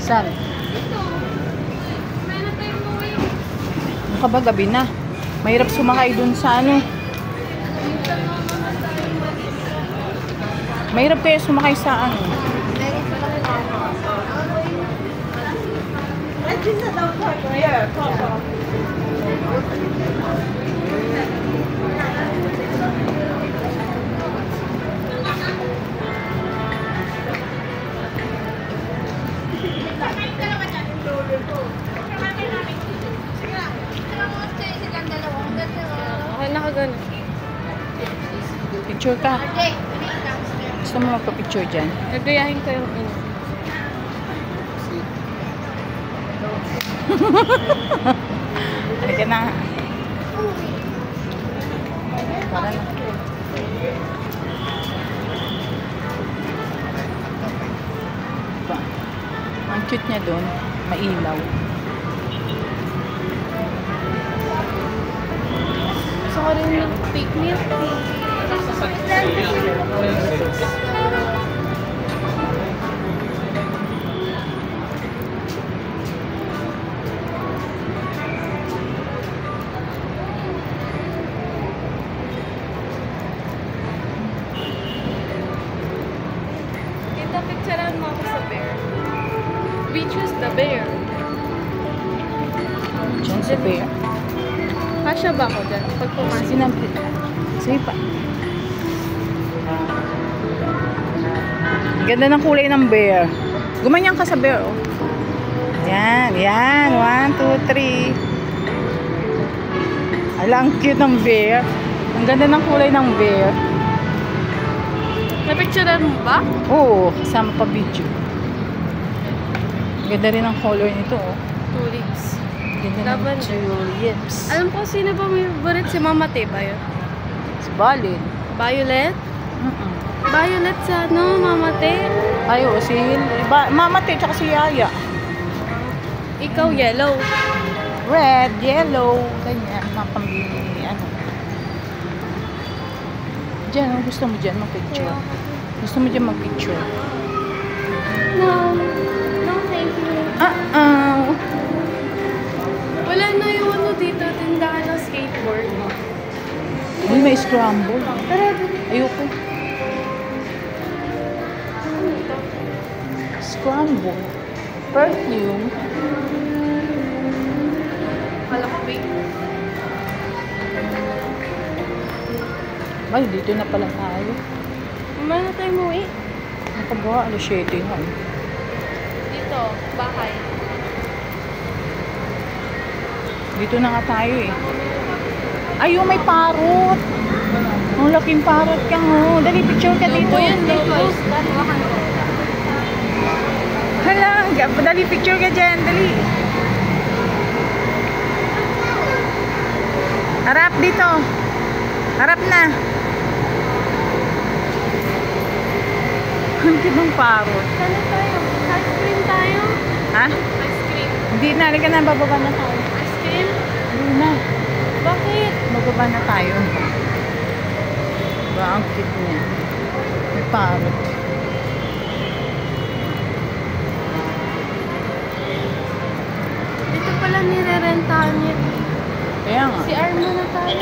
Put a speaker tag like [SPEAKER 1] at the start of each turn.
[SPEAKER 1] Saan? Ano ka ba? Gabi na. Mahirap sumakay dun sa ano. Mahirap kaya sumakay sa ano.
[SPEAKER 2] Okay, nakagano.
[SPEAKER 1] Picture ka. Gusto mo magpa-picture dyan?
[SPEAKER 2] Nagayahin ko yung ino.
[SPEAKER 1] Halika na. Para na. Diba? Ang cute niya doon. Mailaw.
[SPEAKER 2] Gusto ko rin yung fake milk tea. Kita picturean mo ako sa bear. We choose the bear.
[SPEAKER 1] Diyan si Bear.
[SPEAKER 2] Kasya ba ako dyan? Pag pumasok.
[SPEAKER 1] Sinabi. Sige pa. Ganda ng kulay ng bear. Gumanyan ka sa bear, oh. Yan, yan. 1, 2, 3. Ala, ang cute ng bear. Ang ganda ng kulay ng bear.
[SPEAKER 2] Napicturean mo ba?
[SPEAKER 1] Oo, kasama pa video. Ganda rin ang color nito, oh.
[SPEAKER 2] Tulips.
[SPEAKER 1] Ganda ng
[SPEAKER 2] Laban.
[SPEAKER 1] tulips.
[SPEAKER 2] Alam ko sino ba may favorite? Si Mama Te ba yun?
[SPEAKER 1] Si Balin.
[SPEAKER 2] Violet? Violet sa ano, Mama Te?
[SPEAKER 1] Ay, oo, si Mama Te, tsaka si Yaya.
[SPEAKER 2] Ikaw yellow.
[SPEAKER 1] Red, yellow, ganyan, mga pambili, ano. Diyan, oh, gusto mo dyan mag-picture? Gusto mo dyan mag-picture?
[SPEAKER 2] No. No, thank you. Wala na yung ano dito, tindahan ng skateboard.
[SPEAKER 1] Uy, may scramble. Ayoko. Scramble. Perfume.
[SPEAKER 2] Wala ko big.
[SPEAKER 1] Ay, dito na pala tayo.
[SPEAKER 2] Mamaya na tayo mo eh.
[SPEAKER 1] Nakagawa, alas 7 na.
[SPEAKER 2] Dito, bahay.
[SPEAKER 1] Dito na nga tayo eh. Ay, may parrot. Ang laking parrot ka mo. Dali, picture ka dito. Hala, dali, picture ka dyan. Dali. Harap dito. Harap na. Ang kibang parrot.
[SPEAKER 2] Sana tayo? Ice cream tayo?
[SPEAKER 1] Ha?
[SPEAKER 2] Ice cream.
[SPEAKER 1] Hindi na. Halika na. Bababa na tayo.
[SPEAKER 2] Ice cream?
[SPEAKER 1] Hindi na.
[SPEAKER 2] Bakit?
[SPEAKER 1] Bababa na tayo. Diba? Ang cute niya. May parrot.
[SPEAKER 2] Dito pala nire-rentahan niya.
[SPEAKER 1] Kaya nga.
[SPEAKER 2] Si Armo na tayo.